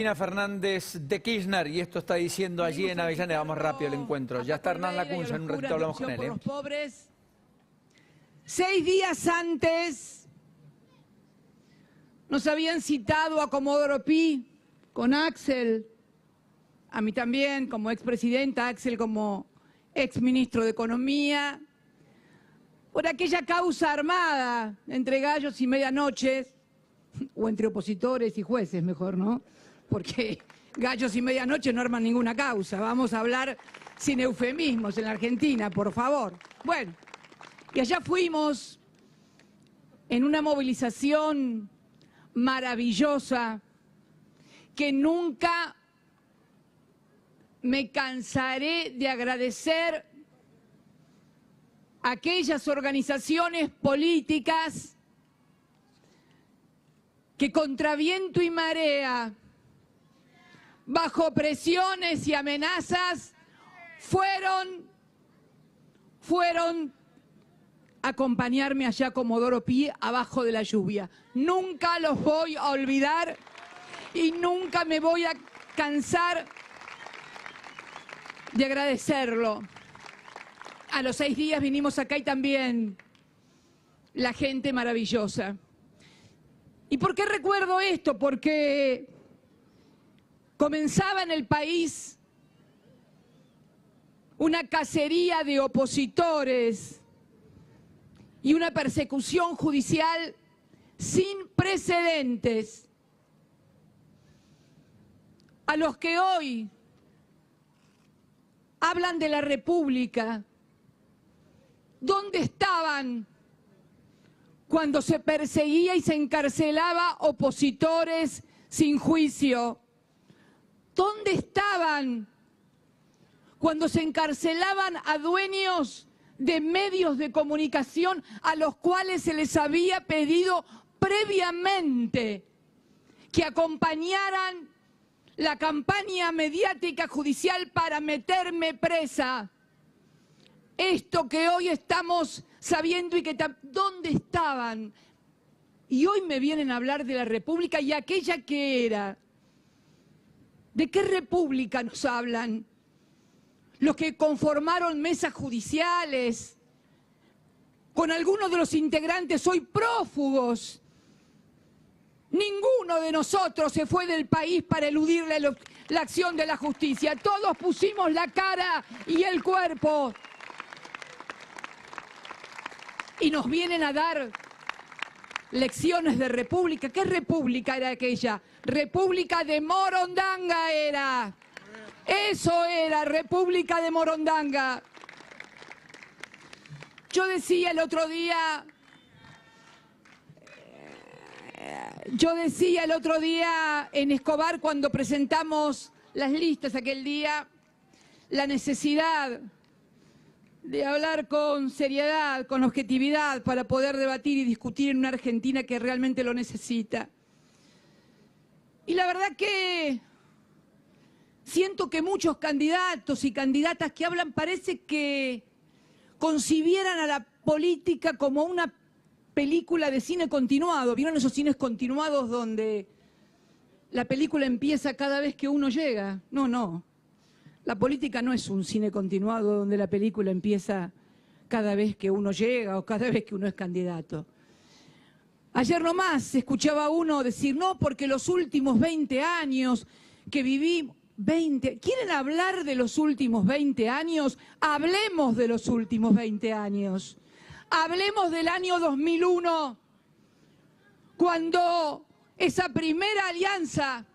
Cristina Fernández de Kirchner, y esto está diciendo allí en Avellaneda. Vamos rápido el encuentro. Ya está Hernán Lacunza, en un ratito hablamos con él. 6 días antes nos habían citado a Comodoro Pi con Axel, a mí también como expresidenta, Axel como exministro de Economía, por aquella causa armada entre gallos y medianoches, o entre opositores y jueces, mejor, ¿no? Porque gallos y medianoche no arman ninguna causa. Vamos a hablar sin eufemismos en la Argentina, por favor. Bueno, y allá fuimos en una movilización maravillosa que nunca me cansaré de agradecer a aquellas organizaciones políticas que contra viento y marea, bajo presiones y amenazas, fueron a acompañarme allá a Comodoro Pi abajo de la lluvia. Nunca los voy a olvidar y nunca me voy a cansar de agradecerlo. A los 6 días vinimos acá y también la gente maravillosa. ¿Y por qué recuerdo esto? Porque comenzaba en el país una cacería de opositores y una persecución judicial sin precedentes, a los que hoy hablan de la República. ¿Dónde estaban cuando se perseguía y se encarcelaba opositores sin juicio? ¿Dónde estaban cuando se encarcelaban a dueños de medios de comunicación a los cuales se les había pedido previamente que acompañaran la campaña mediática judicial para meterme presa? Esto que hoy estamos sabiendo y que ¿dónde estaban? Y hoy me vienen a hablar de la República y aquella que era. ¿De qué República nos hablan? Los que conformaron mesas judiciales, con algunos de los integrantes hoy prófugos. Ninguno de nosotros se fue del país para eludir la acción de la justicia. Todos pusimos la cara y el cuerpo. Y nos vienen a dar lecciones de república. ¿Qué república era aquella? República de Morondanga era. Eso era, República de Morondanga. Yo decía el otro día en Escobar, cuando presentamos las listas aquel día, la necesidad de hablar con seriedad, con objetividad, para poder debatir y discutir en una Argentina que realmente lo necesita. Y la verdad que siento que muchos candidatos y candidatas que hablan parece que concibieran a la política como una película de cine continuado. ¿Vieron esos cines continuados donde la película empieza cada vez que uno llega? No, no. La política no es un cine continuado donde la película empieza cada vez que uno llega o cada vez que uno es candidato. Ayer nomás escuchaba a uno decir, no, porque los últimos 20 años que viví, 20, ¿quieren hablar de los últimos 20 años? Hablemos de los últimos 20 años. Hablemos del año 2001, cuando esa primera alianza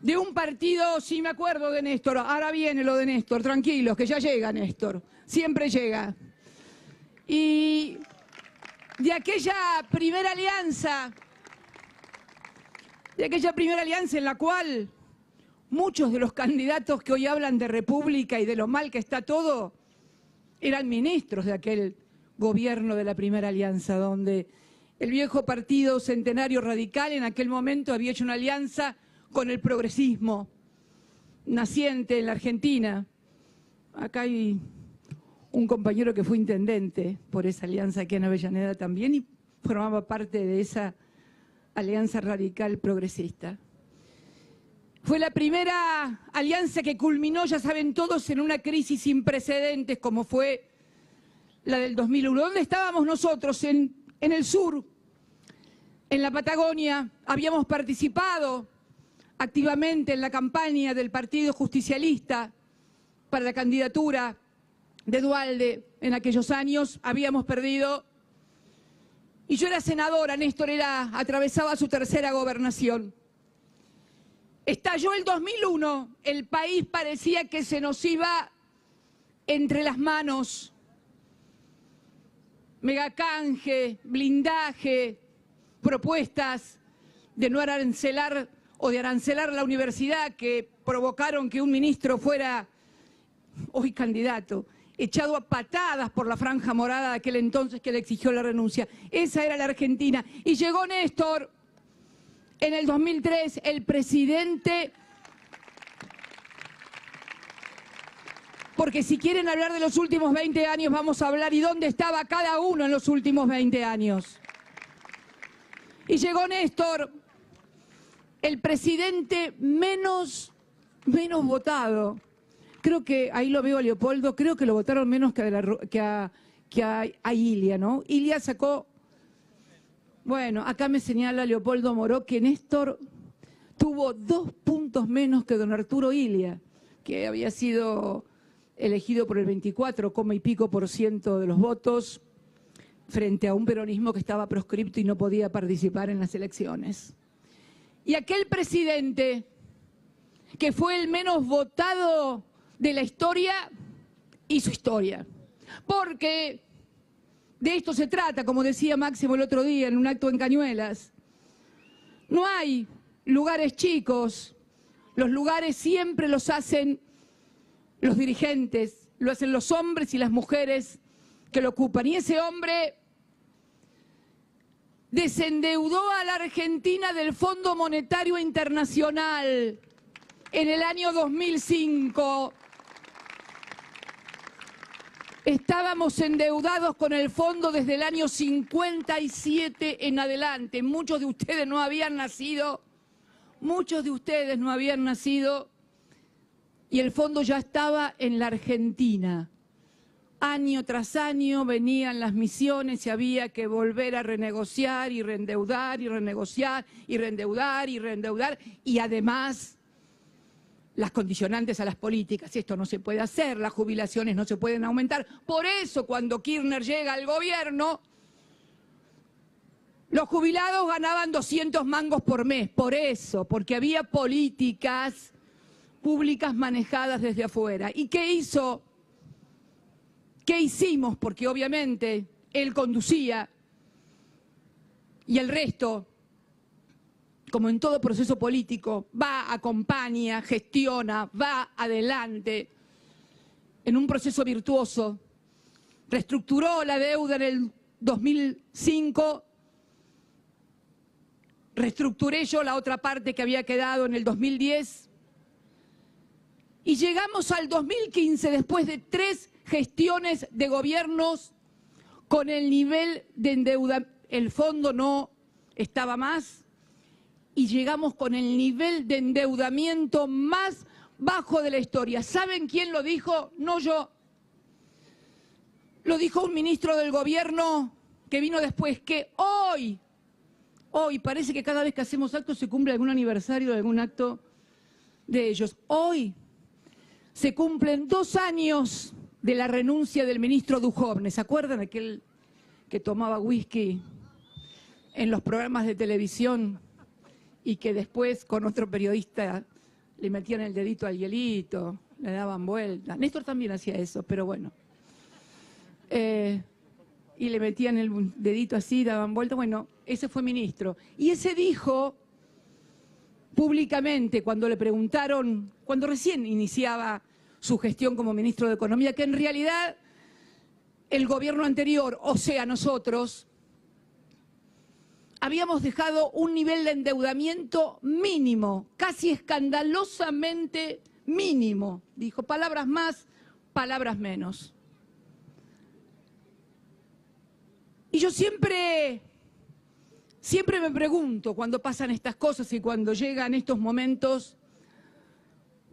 de un partido, sí me acuerdo de Néstor, ahora viene lo de Néstor, tranquilos, que ya llega Néstor, siempre llega. Y de aquella primera alianza en la cual muchos de los candidatos que hoy hablan de república y de lo mal que está todo, eran ministros de aquel gobierno de la primera alianza, donde el viejo partido Centenario Radical en aquel momento había hecho una alianza con el progresismo naciente en la Argentina. Acá hay un compañero que fue intendente por esa alianza aquí en Avellaneda también y formaba parte de esa alianza radical progresista. Fue la primera alianza que culminó, ya saben todos, en una crisis sin precedentes como fue la del 2001. ¿Dónde estábamos nosotros? En el sur, en la Patagonia. Habíamos participado activamente en la campaña del Partido Justicialista para la candidatura de Duhalde en aquellos años. Habíamos perdido. Y yo era senadora, Néstor atravesaba su tercera gobernación. Estalló el 2001, el país parecía que se nos iba entre las manos. Megacanje, blindaje, propuestas de no arancelar o de arancelar la universidad que provocaron que un ministro fuera, hoy candidato, echado a patadas por la franja morada de aquel entonces que le exigió la renuncia. Esa era la Argentina. Y llegó Néstor en el 2003, el presidente, porque si quieren hablar de los últimos 20 años, vamos a hablar y dónde estaba cada uno en los últimos 20 años. Y llegó Néstor, el presidente menos votado. Creo que, ahí lo veo a Leopoldo, creo que lo votaron menos que a Ilia, ¿no? Ilia sacó, bueno, acá me señala Leopoldo Moró que Néstor tuvo 2 puntos menos que don Arturo Ilia, que había sido elegido por el 24, y pico % de los votos, frente a un peronismo que estaba proscripto y no podía participar en las elecciones. Y aquel presidente, que fue el menos votado de la historia, hizo historia. Porque de esto se trata, como decía Máximo el otro día en un acto en Cañuelas. No hay lugares chicos, los lugares siempre los hacen los dirigentes, lo hacen los hombres y las mujeres que lo ocupan. Y ese hombre desendeudó a la Argentina del Fondo Monetario Internacional en el año 2005. Estábamos endeudados con el fondo desde el año 57 en adelante. Muchos de ustedes no habían nacido, y el fondo ya estaba en la Argentina. Año tras año venían las misiones y había que volver a renegociar y reendeudar y renegociar y reendeudar y reendeudar, y además las condicionantes a las políticas. Esto no se puede hacer, las jubilaciones no se pueden aumentar. Por eso cuando Kirchner llega al gobierno, los jubilados ganaban 200 mangos por mes. Por eso, porque había políticas públicas manejadas desde afuera. ¿Y qué hizo? ¿Qué hicimos? Porque obviamente él conducía y el resto, como en todo proceso político, va, acompaña, gestiona, va adelante en un proceso virtuoso. Reestructuró la deuda en el 2005, reestructuré yo la otra parte que había quedado en el 2010 y llegamos al 2015 después de 3 gestiones de gobiernos con el nivel de endeudamiento. El fondo no estaba más y llegamos con el nivel de endeudamiento más bajo de la historia. ¿Saben quién lo dijo? No yo. Lo dijo un ministro del gobierno que vino después, que hoy parece que cada vez que hacemos actos se cumple algún aniversario de algún acto de ellos. Hoy se cumplen 2 años de la renuncia del ministro Duhovne. ¿Se acuerdan? Aquel que tomaba whisky en los programas de televisión y que después con otro periodista le metían el dedito al hielito, le daban vuelta. Néstor también hacía eso, pero bueno. Y le metían el dedito así, daban vuelta. Bueno, ese fue ministro. Y ese dijo públicamente cuando le preguntaron, cuando recién iniciaba su gestión como ministro de Economía, que en realidad el gobierno anterior, o sea, nosotros, habíamos dejado un nivel de endeudamiento mínimo, casi escandalosamente mínimo. Dijo, palabras más, palabras menos. Y yo siempre me pregunto cuando pasan estas cosas y cuando llegan estos momentos,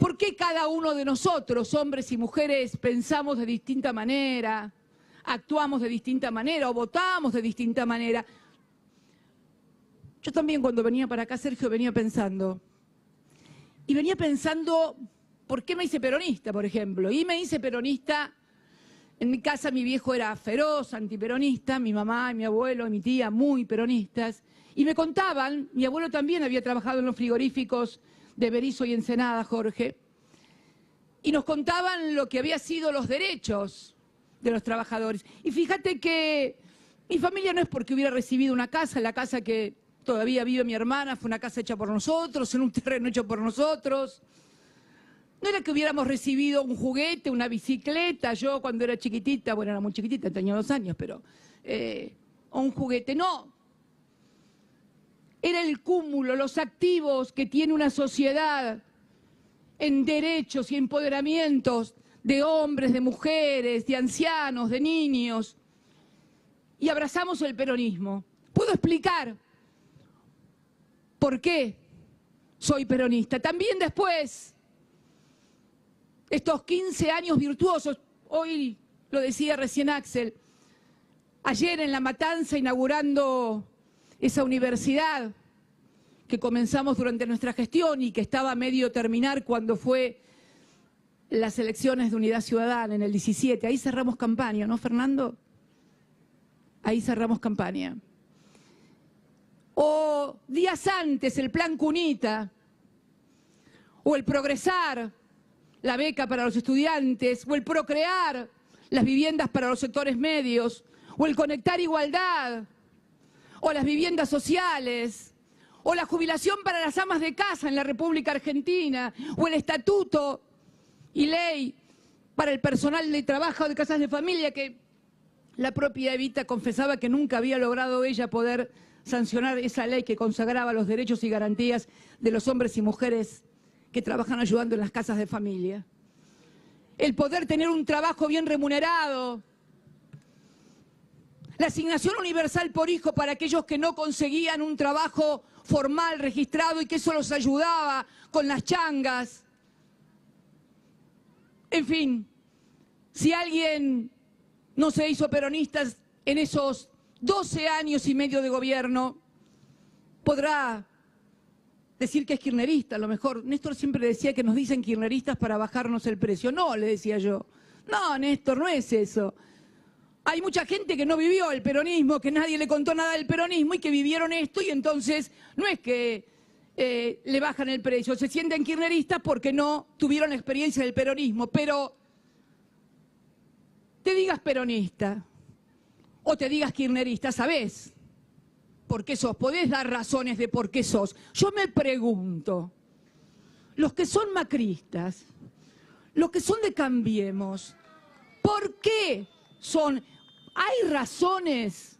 ¿Por qué cada uno de nosotros, hombres y mujeres, pensamos de distinta manera, actuamos de distinta manera o votamos de distinta manera? Yo también cuando venía para acá, Sergio, venía pensando. Y venía pensando, ¿por qué me hice peronista, por ejemplo? Y me hice peronista, en mi casa mi viejo era feroz, antiperonista, mi mamá, mi abuelo y mi tía muy peronistas. Y me contaban, mi abuelo también había trabajado en los frigoríficos de Berisso y Ensenada, Jorge, y nos contaban lo que había sido los derechos de los trabajadores. Y fíjate que mi familia no es porque hubiera recibido una casa, la casa que todavía vive mi hermana fue una casa hecha por nosotros, en un terreno hecho por nosotros. No era que hubiéramos recibido un juguete, una bicicleta, yo cuando era chiquitita, bueno, era muy chiquitita, tenía 2 años, pero, o un juguete, no. Era el cúmulo, los activos que tiene una sociedad en derechos y empoderamientos de hombres, de mujeres, de ancianos, de niños. Y abrazamos el peronismo. ¿Puedo explicar por qué soy peronista? También después, estos 15 años virtuosos, hoy lo decía recién Axel, ayer en La Matanza inaugurando esa universidad que comenzamos durante nuestra gestión y que estaba a medio terminar cuando fue las elecciones de Unidad Ciudadana en el 17. Ahí cerramos campaña, ¿no, Fernando? Ahí cerramos campaña. O días antes el Plan Cunita, o el Progresar, la beca para los estudiantes, o el Procrear, las viviendas para los sectores medios, o el Conectar Igualdad, o las viviendas sociales, o la jubilación para las amas de casa en la República Argentina, o el estatuto y ley para el personal de trabajo de casas de familia, que la propia Evita confesaba que nunca había logrado ella poder sancionar esa ley que consagraba los derechos y garantías de los hombres y mujeres que trabajan ayudando en las casas de familia. El poder tener un trabajo bien remunerado, la asignación universal por hijo para aquellos que no conseguían un trabajo formal, registrado, y que eso los ayudaba con las changas. En fin, si alguien no se hizo peronista en esos 12 años y medio de gobierno, podrá decir que es kirchnerista. A lo mejor Néstor siempre decía que nos dicen kirchneristas para bajarnos el precio. No, le decía yo. No, Néstor, no es eso. Hay mucha gente que no vivió el peronismo, que nadie le contó nada del peronismo y que vivieron esto, y entonces no es que le bajan el precio, se sienten kirchneristas porque no tuvieron experiencia del peronismo. Pero te digas peronista o te digas kirchnerista, ¿sabés por qué sos? Podés dar razones de por qué sos. Yo me pregunto, los que son macristas, los que son de Cambiemos, ¿por qué son? ¿Hay razones?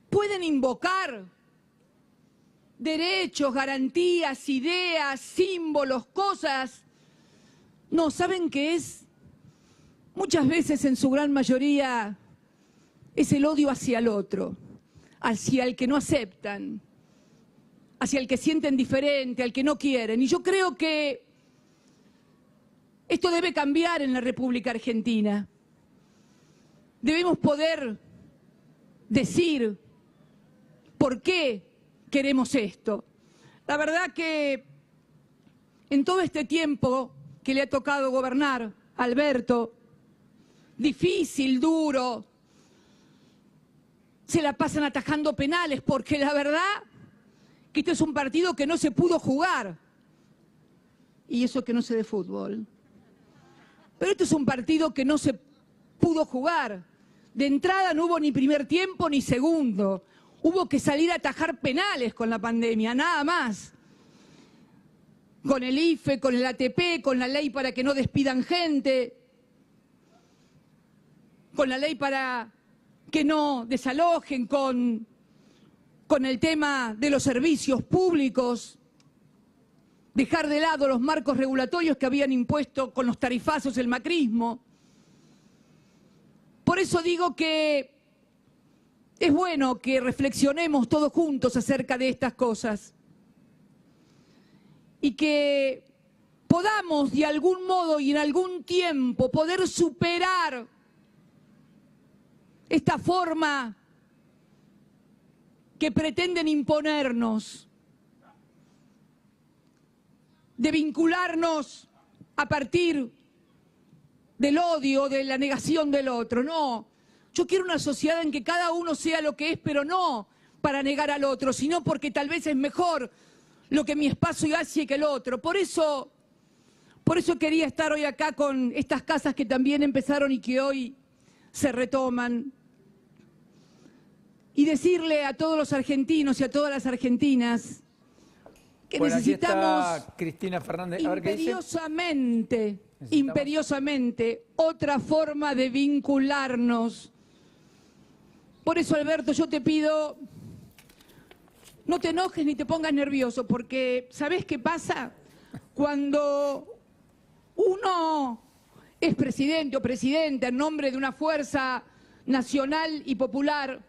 ¿Pueden invocar derechos, garantías, ideas, símbolos, cosas? No, ¿saben qué es? Muchas veces, en su gran mayoría, es el odio hacia el otro, hacia el que no aceptan, hacia el que sienten diferente, al que no quieren. Y yo creo que esto debe cambiar en la República Argentina. Debemos poder decir por qué queremos esto. La verdad que en todo este tiempo que le ha tocado gobernar a Alberto, difícil, duro, se la pasan atajando penales, porque la verdad que este es un partido que no se pudo jugar. Y eso que no sé de fútbol. Pero este es un partido que no se pudo jugar. De entrada no hubo ni primer tiempo ni segundo. Hubo que salir a atajar penales con la pandemia, nada más. Con el IFE, con el ATP, con la ley para que no despidan gente, con la ley para que no desalojen, con el tema de los servicios públicos, dejar de lado los marcos regulatorios que habían impuesto con los tarifazos el macrismo. Por eso digo que es bueno que reflexionemos todos juntos acerca de estas cosas y que podamos de algún modo y en algún tiempo poder superar esta forma que pretenden imponernos de vincularnos a partir del odio, de la negación del otro. No, yo quiero una sociedad en que cada uno sea lo que es, pero no para negar al otro, sino porque tal vez es mejor lo que mi espacio hace que el otro. Por eso quería estar hoy acá con estas casas que también empezaron y que hoy se retoman. Y decirle a todos los argentinos y a todas las argentinas que bueno, necesitamos aquí está Cristina Fernández. A ver qué dice. Imperiosamente, otra forma de vincularnos. Por eso, Alberto, yo te pido, no te enojes ni te pongas nervioso, porque ¿sabés qué pasa? Cuando uno es presidente o presidenta en nombre de una fuerza nacional y popular,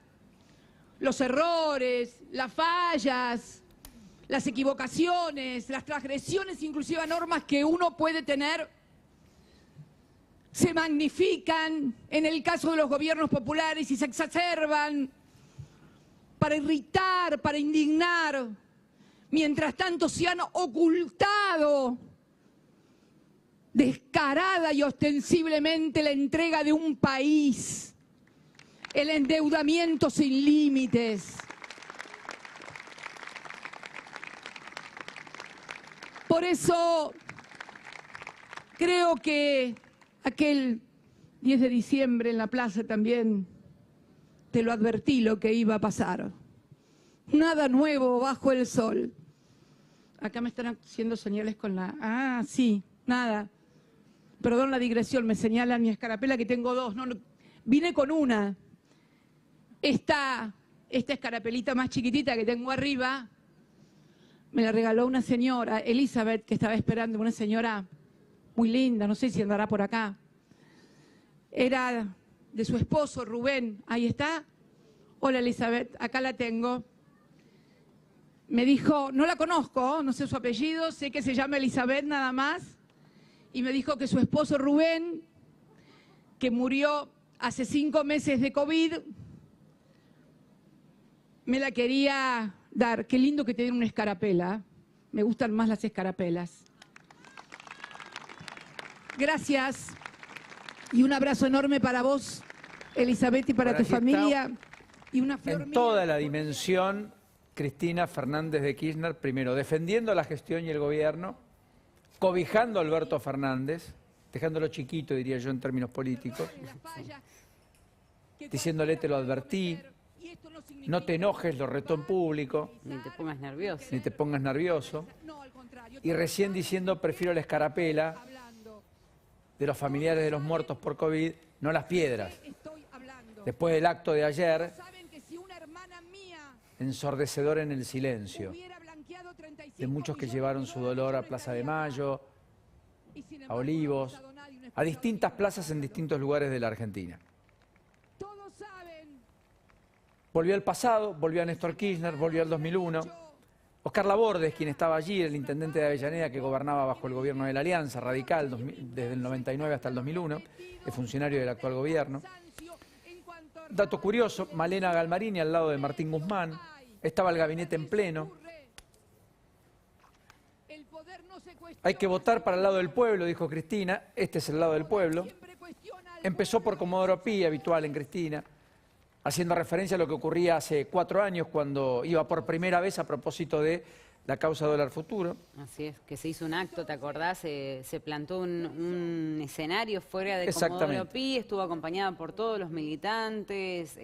los errores, las fallas, las equivocaciones, las transgresiones inclusive a normas que uno puede tener, se magnifican en el caso de los gobiernos populares y se exacerban para irritar, para indignar. Mientras tanto se han ocultado descarada y ostensiblemente la entrega de un país, el endeudamiento sin límites. Por eso creo que aquel 10 de diciembre en la plaza también te lo advertí lo que iba a pasar. Nada nuevo bajo el sol. Acá me están haciendo señales con la... Ah, sí, nada. Perdón la digresión, me señalan mi escarapela que tengo dos. No, vine con una. Esta escarapelita más chiquitita que tengo arriba me la regaló una señora, Elizabeth, que estaba esperando, una señora muy linda, no sé si andará por acá. Era de su esposo, Rubén. Ahí está. Hola, Elizabeth, acá la tengo. Me dijo, no la conozco, no sé su apellido, sé que se llama Elizabeth nada más. Y me dijo que su esposo, Rubén, que murió hace 5 meses de COVID, me la quería dar. Qué lindo que te den una escarapela. Me gustan más las escarapelas. Gracias. Y un abrazo enorme para vos, Elizabeth, y para tu familia. Y una flor en toda la dimensión, Cristina Fernández de Kirchner, primero defendiendo la gestión y el gobierno, cobijando a Alberto Fernández, dejándolo chiquito, diría yo, en términos políticos, diciéndole te lo advertí, no te enojes, lo retó en público. Ni te pongas nervioso. Ni te pongas nervioso. Y recién diciendo prefiero la escarapela de los familiares de los muertos por COVID, no las piedras. Después del acto de ayer, ensordecedor en el silencio, de muchos que llevaron su dolor a Plaza de Mayo, a Olivos, a distintas plazas en distintos lugares de la Argentina. Volvió al pasado, volvió a Néstor Kirchner, volvió al 2001. Oscar Labordes, quien estaba allí, el intendente de Avellaneda que gobernaba bajo el gobierno de la Alianza Radical desde el 99 hasta el 2001, es funcionario del actual gobierno. Dato curioso, Malena Galmarini al lado de Martín Guzmán, estaba el gabinete en pleno. Hay que votar para el lado del pueblo, dijo Cristina, este es el lado del pueblo. Empezó por Comodoro Pi, habitual en Cristina, haciendo referencia a lo que ocurría hace 4 años cuando iba por primera vez a propósito de la causa dólar futuro. Así es, que se hizo un acto, ¿te acordás? Se plantó un escenario fuera de Comodoro Pi, estuvo acompañada por todos los militantes,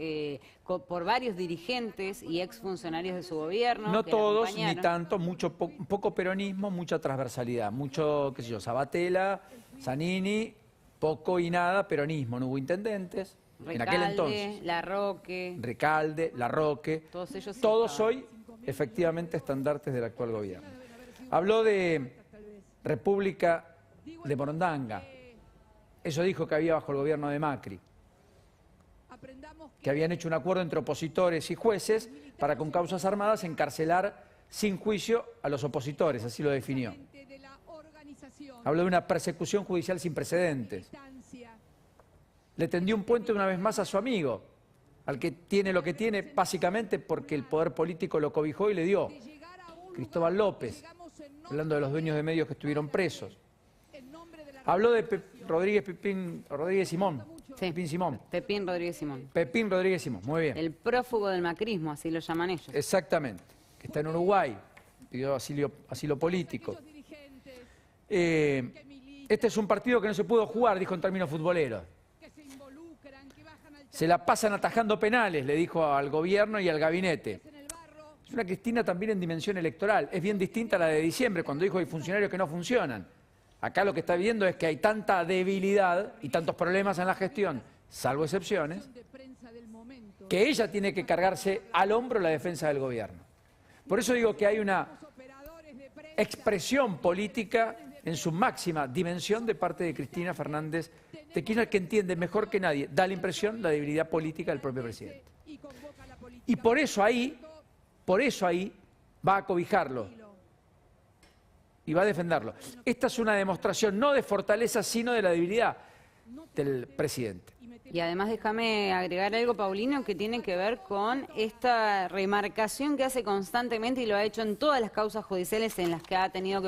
por varios dirigentes y exfuncionarios de su gobierno. No todos, ni tanto, poco peronismo, mucha transversalidad, mucho, qué sé yo, Sabatella, Zanini, poco y nada peronismo, no hubo intendentes. Recalde, en aquel entonces. Larroque. Recalde, Larroque. Todos ellos todos hoy, efectivamente, estandartes del actual gobierno. Habló de República de Morondanga. Eso dijo que había bajo el gobierno de Macri. Que habían hecho un acuerdo entre opositores y jueces para con causas armadas encarcelar sin juicio a los opositores, así lo definió. Habló de una persecución judicial sin precedentes. Le tendió un puente una vez más a su amigo, al que tiene lo que tiene, básicamente porque el poder político lo cobijó y le dio. Cristóbal López, hablando de los dueños de medios que estuvieron presos. Habló de Pepín Rodríguez Simón. Sí. Pepín Simón. Pepín Rodríguez Simón. Pepín Rodríguez Simón, muy bien. El prófugo del macrismo, así lo llaman ellos. Exactamente, que está en Uruguay, pidió asilo político. Este es un partido que no se pudo jugar, dijo en términos futboleros. Se la pasan atajando penales, le dijo al gobierno y al gabinete. Es una Cristina también en dimensión electoral. Es bien distinta a la de diciembre, cuando dijo hay funcionarios que no funcionan. Acá lo que está viendo es que hay tanta debilidad y tantos problemas en la gestión, salvo excepciones, que ella tiene que cargarse al hombro la defensa del gobierno. Por eso digo que hay una expresión política en su máxima dimensión de parte de Cristina Fernández de Kirchner, que entiende mejor que nadie, da la impresión, la debilidad política del propio presidente. Y por eso ahí va a cobijarlo y va a defenderlo. Esta es una demostración no de fortaleza, sino de la debilidad del presidente. Y además déjame agregar algo, Paulino, que tiene que ver con esta remarcación que hace constantemente y lo ha hecho en todas las causas judiciales en las que ha tenido que